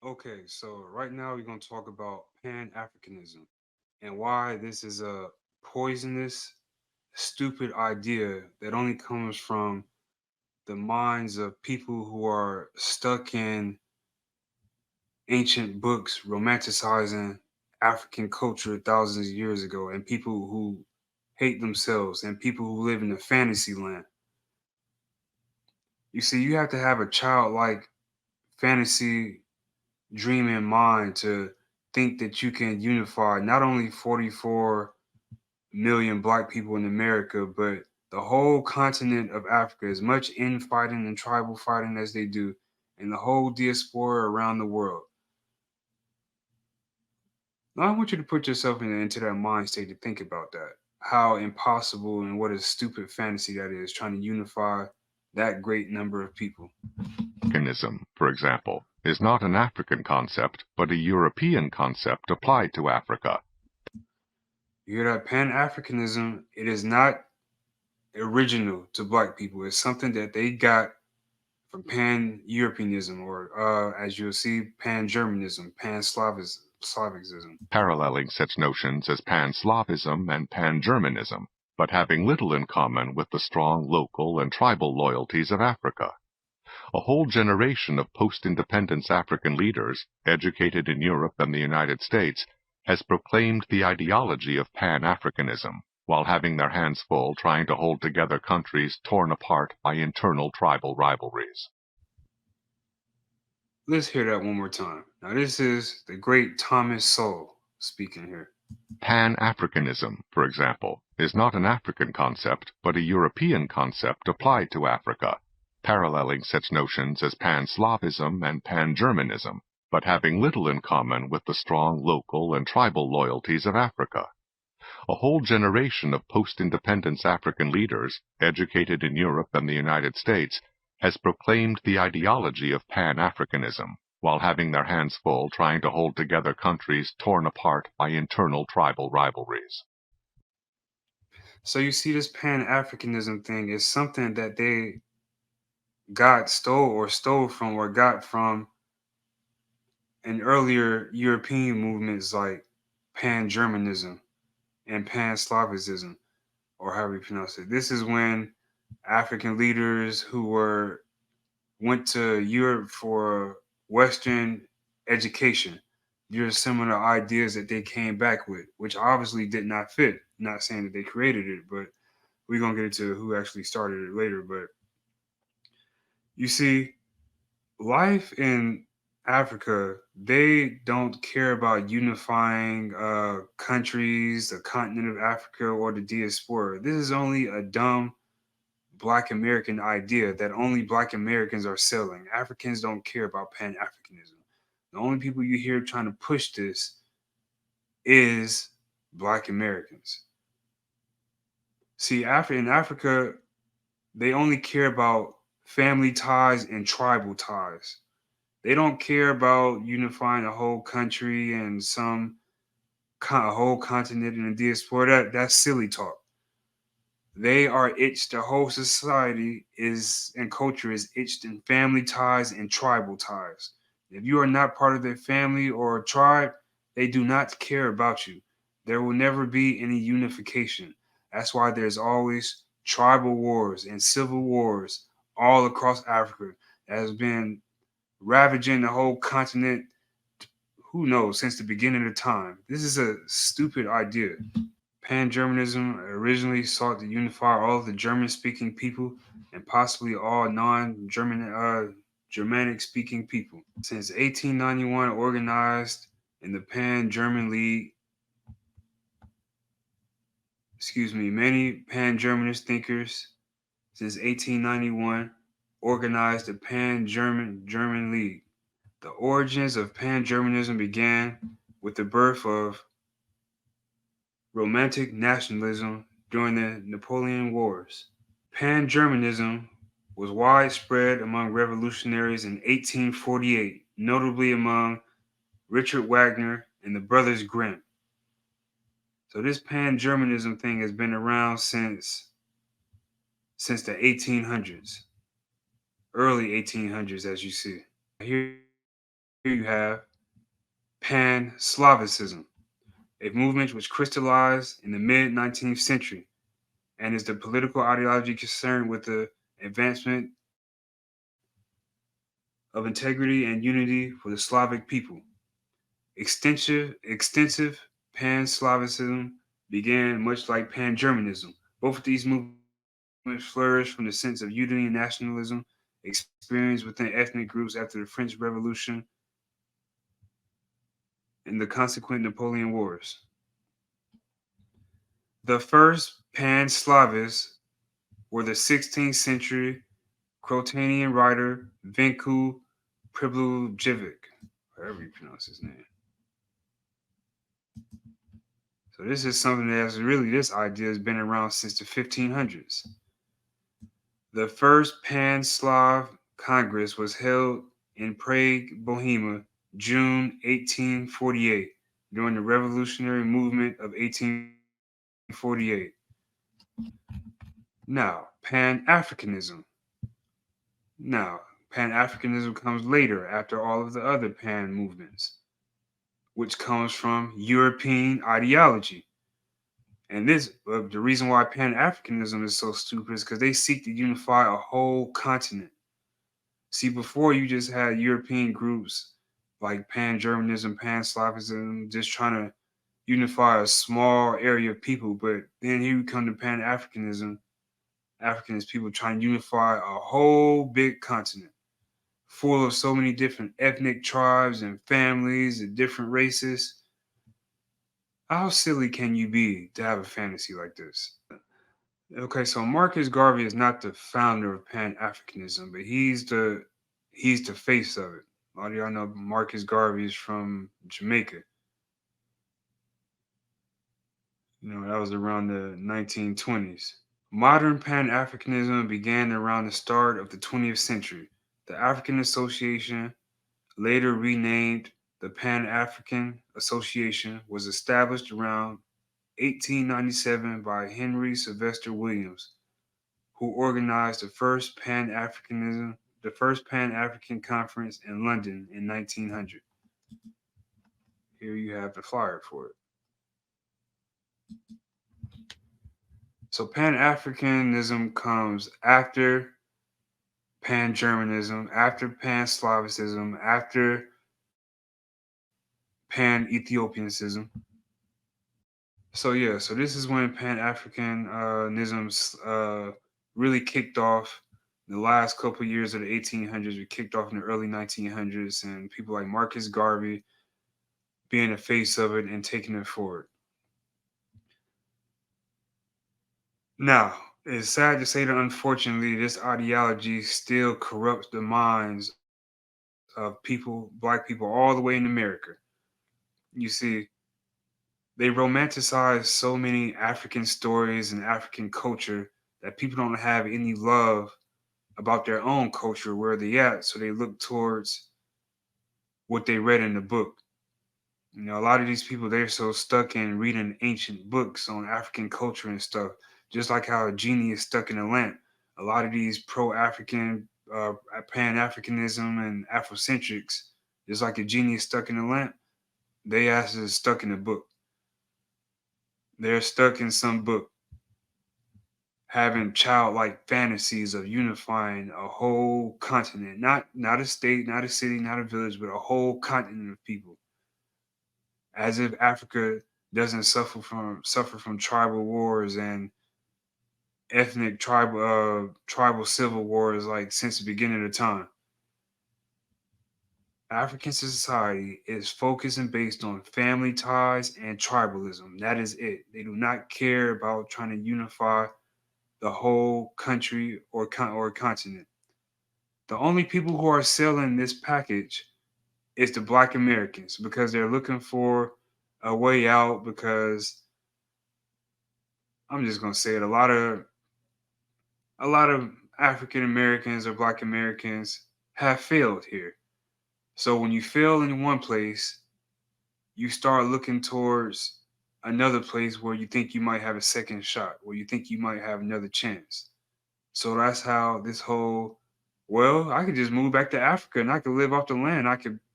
Okay, so right now we're going to talk about Pan-Africanism and why this is a poisonous, stupid idea that only comes from the minds of people who are stuck in ancient books romanticizing African culture thousands of years ago, and people who hate themselves and people who live in a fantasy land. You see, you have to have a childlike fantasy dreaming mind to think that you can unify not only 44 million black people in America, but the whole continent of Africa, as much infighting and tribal fighting as they do, and the whole diaspora around the world. Now, I want you to put yourself into that mind state to think about that. How impossible and what a stupid fantasy that is, trying to unify that great number of people. Pan-Africanism, for example, is not an African concept, but a European concept applied to Africa. You hear that? Pan Africanism, it is not original to black people. It's something that they got from Pan Europeanism, or as you'll see, Pan Germanism, Pan Slavicism. Paralleling such notions as Pan-Slavism and Pan-Germanism, but having little in common with the strong local and tribal loyalties of Africa. A whole generation of post-independence African leaders, educated in Europe and the United States, has proclaimed the ideology of Pan-Africanism, while having their hands full trying to hold together countries torn apart by internal tribal rivalries. Let's hear that one more time. Now, this is the great Thomas Sowell speaking here. Pan-Africanism, for example, is not an African concept, but a European concept applied to Africa, paralleling such notions as Pan-Slavism and Pan-Germanism, but having little in common with the strong local and tribal loyalties of Africa. A whole generation of post-independence African leaders, educated in Europe and the United States, has proclaimed the ideology of Pan-Africanism, while having their hands full trying to hold together countries torn apart by internal tribal rivalries. So you see, this Pan Africanism thing is something that they stole from or got from an earlier European movements like Pan Germanism and Pan Slavicism, or however you pronounce it. This is when African leaders who went to Europe for Western education. These are similar ideas that they came back with, which obviously did not fit. Not saying that they created it, but we're gonna get into who actually started it later. But you see, life in Africa, they don't care about unifying countries, the continent of Africa, or the diaspora. This is only a dumb Black American idea that only Black Americans are selling. Africans don't care about Pan Africanism. The only people you hear trying to push this is Black Americans. See, in Africa, they only care about family ties and tribal ties. They don't care about unifying a whole country and a whole continent in the diaspora. That's silly talk. They are itched. The whole society is and culture is itched in family ties and tribal ties. If you are not part of their family or tribe, they do not care about you. There will never be any unification. That's why there's always tribal wars and civil wars all across Africa that has been ravaging the whole continent, who knows, since the beginning of time. This is a stupid idea. Pan Germanism originally sought to unify all of the German speaking people and possibly all non Germanic speaking people. Since 1891, organized in the Pan German League, many Pan Germanist thinkers since 1891 organized the Pan German League. The origins of Pan Germanism began with the birth of Romantic nationalism during the Napoleon Wars. Pan Germanism was widespread among revolutionaries in 1848, notably among Richard Wagner and the Brothers Grimm. So this Pan Germanism thing has been around since the 1800s, early 1800s, as you see. Here you have Pan-Slavicism, a movement which crystallized in the mid 19th century and is the political ideology concerned with the advancement of integrity and unity for the Slavic people. Extensive Pan-Slavicism began much like Pan-Germanism. Both of these movements flourished from the sense of unity and nationalism experienced within ethnic groups after the French Revolution and the consequent Napoleon Wars. The first Pan-Slavists were the 16th century Croatian writer Venku Priblijevic, however you pronounce his name. So this is something that's really, this idea has been around since the 1500s. The first Pan-Slav Congress was held in Prague, Bohemia, June 1848, during the revolutionary movement of 1848. Now, Pan-Africanism. Now, Pan-Africanism comes later after all of the other Pan movements, which comes from European ideology. And this, the reason why Pan Africanism is so stupid is because they seek to unify a whole continent. See, before you just had European groups like Pan Germanism, Pan Slavism, just trying to unify a small area of people. But then here we come to Pan Africanism, Africanist people trying to unify a whole big continent full of so many different ethnic tribes and families and different races. How silly can you be to have a fantasy like this? Okay, so Marcus Garvey is not the founder of Pan Africanism, but he's the face of it. A lot of y'all know Marcus Garvey is from Jamaica. You know, that was around the 1920s. Modern Pan Africanism began around the start of the 20th century. The African Association, later renamed the Pan African Association, was established around 1897 by Henry Sylvester Williams, who organized the first Pan African conference in London in 1900. Here you have the flyer for it. So Pan Africanism comes after Pan Germanism, after Pan Slavicism, after Pan Ethiopianism. So yeah, so this is when Pan Africanism really kicked off. The last couple of years of the 1800s, we kicked off in the early 1900s, and people like Marcus Garvey being the face of it and taking it forward. Now, it's sad to say that unfortunately, this ideology still corrupts the minds of people, black people, all the way in America. You see, they romanticize so many African stories and African culture that people don't have any love about their own culture, where they at, so they look towards what they read in the book. You know, a lot of these people, they're so stuck in reading ancient books on African culture and stuff, just like how a genie is stuck in a lamp. A lot of these pro-African, Pan-Africanism and Afrocentrics, just like a genie is stuck in a lamp, they asses stuck in a book. They're stuck in some book, having childlike fantasies of unifying a whole continent, not a state, not a city, not a village, but a whole continent of people, as if Africa doesn't suffer from tribal wars and ethnic tribal civil wars like since the beginning of time. African society is focused and based on family ties and tribalism. That is it. They do not care about trying to unify the whole country or continent. The only people who are selling this package is the Black Americans because they're looking for a way out. Because I'm just gonna say it, a lot of African Americans or Black Americans have failed here. So when you fail in one place, you start looking towards another place where you think you might have a second shot, where you think you might have another chance. So that's how this whole, well, I could just move back to Africa and I could live off the land.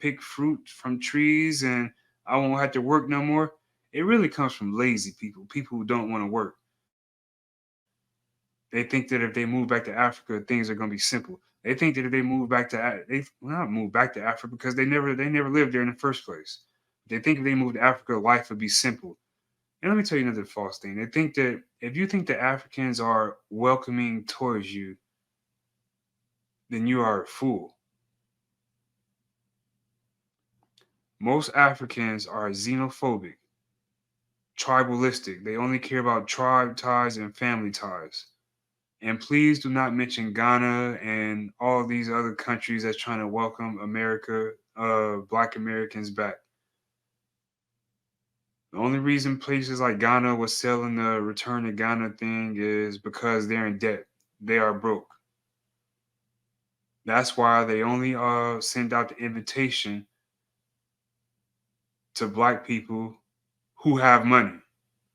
pick fruit from trees and I won't have to work no more. It really comes from lazy people who don't want to work. They think that if they move back to Africa, things are going to be simple. They think that if they move back to they well, not move back to Africa because they never lived there in the first place. They think if they move to Africa, life would be simple. And let me tell you another false thing. They think that if you think that Africans are welcoming towards you, then you are a fool. Most Africans are xenophobic, tribalistic. They only care about tribe ties and family ties. And please do not mention Ghana and all these other countries that's trying to welcome America, Black Americans back. The only reason places like Ghana was selling the return to Ghana thing is because they're in debt. They are broke. That's why they only send out the invitation to Black people who have money.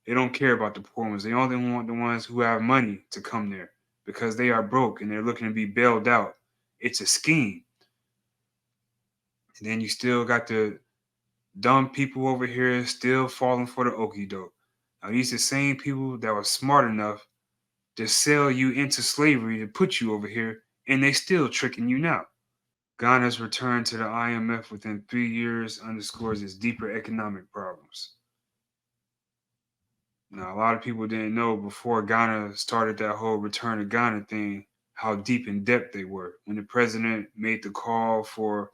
They don't care about the poor ones. They only want the ones who have money to come there because they are broke and they're looking to be bailed out. It's a scheme. And then you still got the dumb people over here still falling for the okie doke. Now these are the same people that were smart enough to sell you into slavery to put you over here, and they still tricking you now. Ghana's return to the IMF within 3 years underscores its deeper economic problems. Now, a lot of people didn't know before Ghana started that whole return to Ghana thing how deep in debt they were. When the president made the call for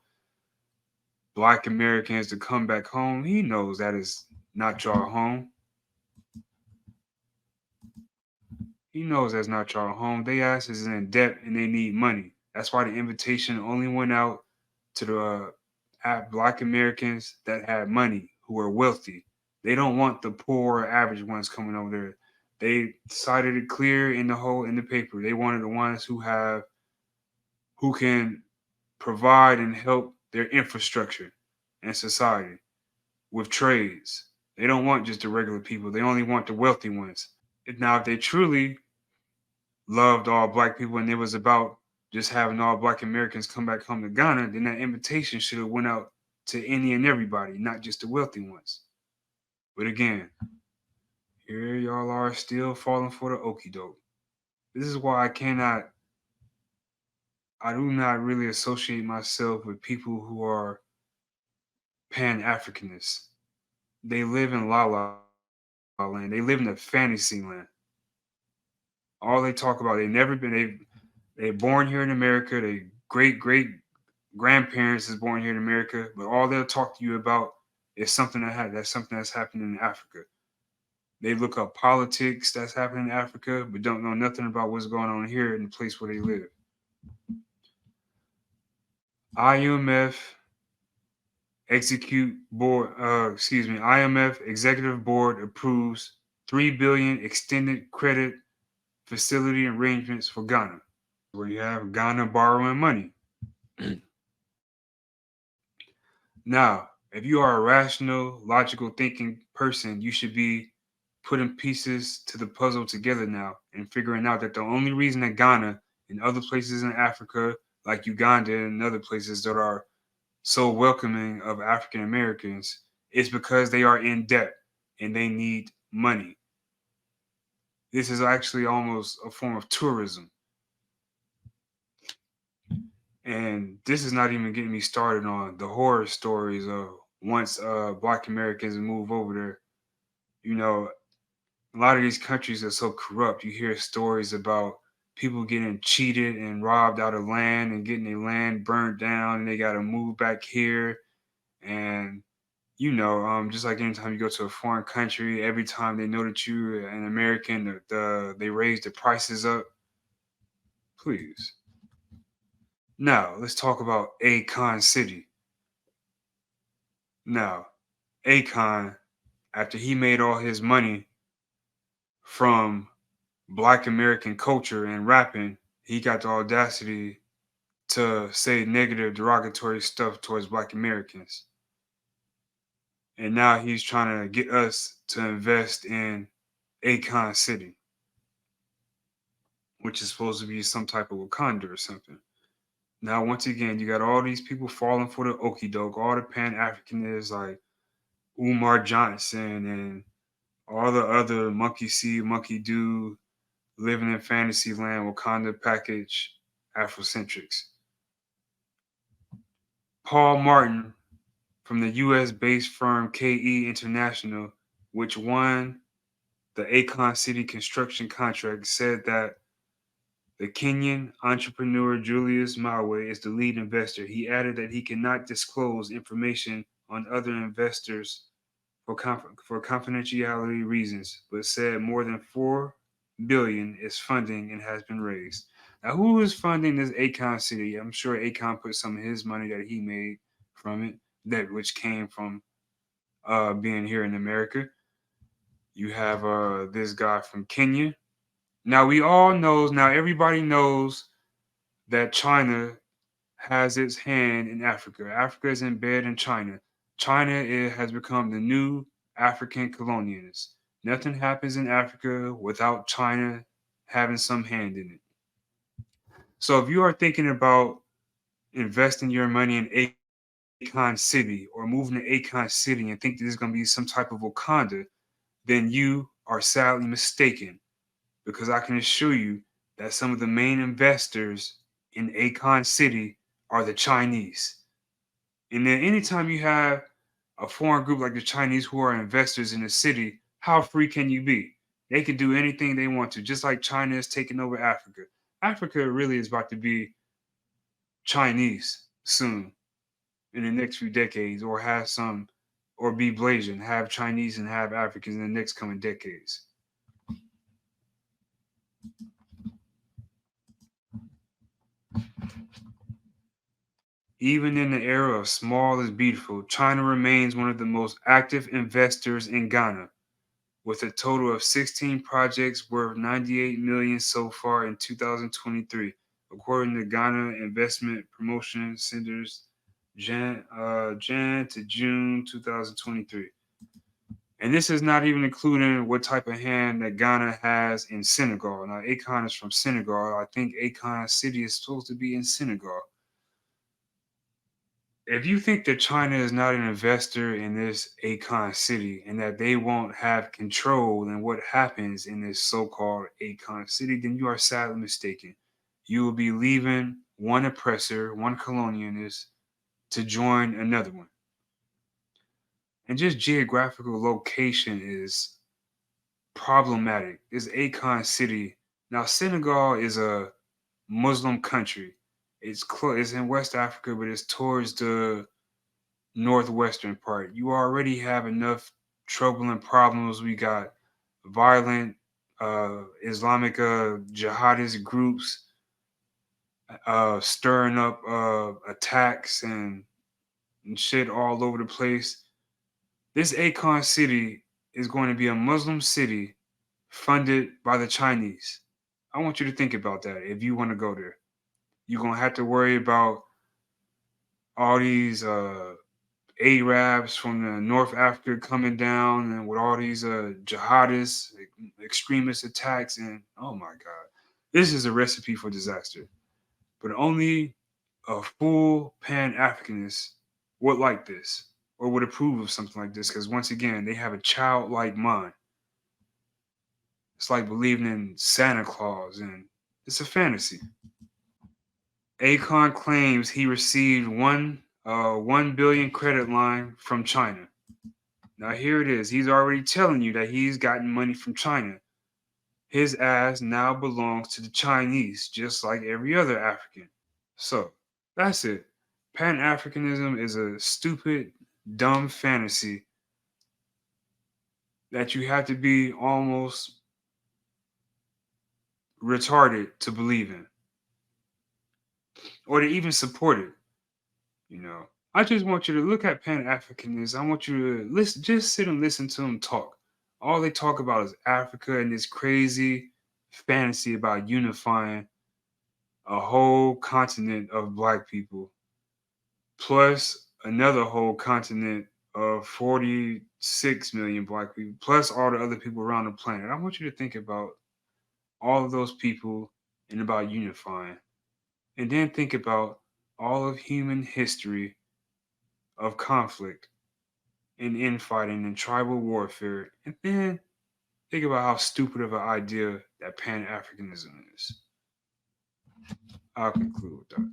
Black Americans to come back home, he knows that is not your home. He knows that's not your home. They asses is in debt and they need money. That's why the invitation only went out to the Black Americans that had money, who were wealthy. They don't want the poor average ones coming over there. They decided it clear in the whole in the paper. They wanted the ones who can provide and help their infrastructure and society with trades. They don't want just the regular people. They only want the wealthy ones. Now, if they truly loved all Black people and it was about just having all Black Americans come back home to Ghana, then that invitation should have went out to any and everybody, not just the wealthy ones. But again, here y'all are still falling for the okie doke. This is why I do not really associate myself with people who are Pan-Africanists. They live in La La Land. They live in a fantasy land. All they talk about, they born here in America. They great grandparents is born here in America, but all they'll talk to you about is something that's happening in Africa. They look up politics that's happening in Africa, but don't know nothing about what's going on here in the place where they live. IMF IMF executive board approves 3 billion extended credit facility arrangements for Ghana. Where you have Ghana borrowing money. Now, if you are a rational, logical thinking person, you should be putting pieces to the puzzle together now and figuring out that the only reason that Ghana and other places in Africa, like Uganda and other places that are so welcoming of African Americans, is because they are in debt and they need money. This is actually almost a form of tourism. And this is not even getting me started on the horror stories of once Black Americans move over there. You know, a lot of these countries are so corrupt. You hear stories about people getting cheated and robbed out of land and getting their land burned down, and they got to move back here. And just like anytime you go to a foreign country, every time they know that you're an American, they raise the prices up. Please. Now let's talk about Akon City. Now, Akon, after he made all his money from Black American culture and rapping, he got the audacity to say negative, derogatory stuff towards Black Americans. And now he's trying to get us to invest in Akon City, which is supposed to be some type of Wakanda or something. Now, once again, you got all these people falling for the okie doke, all the Pan Africanists like Umar Johnson and all the other monkey see, monkey do, living in fantasy land, Wakanda package, Afrocentrics. Paul Martin from the US based firm KE International, which won the Akon City construction contract, said that the Kenyan entrepreneur Julius Mawe is the lead investor. He added that he cannot disclose information on other investors for confidentiality reasons, but said more than 4 billion is funding and has been raised. Now, who is funding this Akon City? I'm sure Akon put some of his money that he made from it, that which came from being here in America. You have this guy from Kenya. Now we all knows. Now everybody knows that China has its hand in Africa. Africa is in bed in China. China has become the new African colonialist. Nothing happens in Africa without China having some hand in it. So if you are thinking about investing your money in Akon City or moving to Akon City and think that there's going to be some type of Wakanda, then you are sadly mistaken because I can assure you that some of the main investors in Akon City are the Chinese. And then anytime you have a foreign group like the Chinese who are investors in the city, how free can you be? They can do anything they want to, just like China is taking over Africa. Africa really is about to be Chinese soon in the next few decades, or have some, or be Blasian, have Chinese and have Africans in the next coming decades. Even in the era of small is beautiful, China remains one of the most active investors in Ghana, with a total of 16 projects worth 98 million so far in 2023, according to Ghana Investment Promotion Center's Jan to June 2023. And this is not even including what type of hand that Ghana has in Senegal. Now, Akon is from Senegal. I think Akon City is supposed to be in Senegal. If you think that China is not an investor in this Akon City and that they won't have control in what happens in this so-called Akon City, then you are sadly mistaken. You will be leaving one oppressor, one colonialist, to join another one. And just geographical location is problematic. This Akon City. Now, Senegal is a Muslim country. It's in West Africa, but it's towards the northwestern part. You already have enough trouble and problems. We got violent Islamic jihadist groups stirring up attacks and shit all over the place. This Akon City is going to be a Muslim city funded by the Chinese. I want you to think about that if you want to go there. You're going to have to worry about all these Arabs from the North Africa coming down and with all these jihadists, extremist attacks, and oh my God, this is a recipe for disaster. But only a full Pan Africanist would like this or would approve of something like this because once again, they have a childlike mind. It's like believing in Santa Claus, and it's a fantasy. Akon claims he received 1 billion credit line from China. Now here it is. He's already telling you that he's gotten money from China. His ass now belongs to the Chinese, just like every other African. So that's it. Pan Africanism is a stupid, dumb fantasy that you have to be almost retarded to believe in or to even support it. You know, I just want you to look at Pan Africanism. I want you to listen, just sit and listen to them talk. All they talk about is Africa and this crazy fantasy about unifying a whole continent of black people, plus another whole continent of 46 million black people, plus all the other people around the planet. I want you to think about all of those people and about unifying. And then think about all of human history of conflict and infighting and tribal warfare, and then think about how stupid of an idea that Pan Africanism is. I'll conclude with that.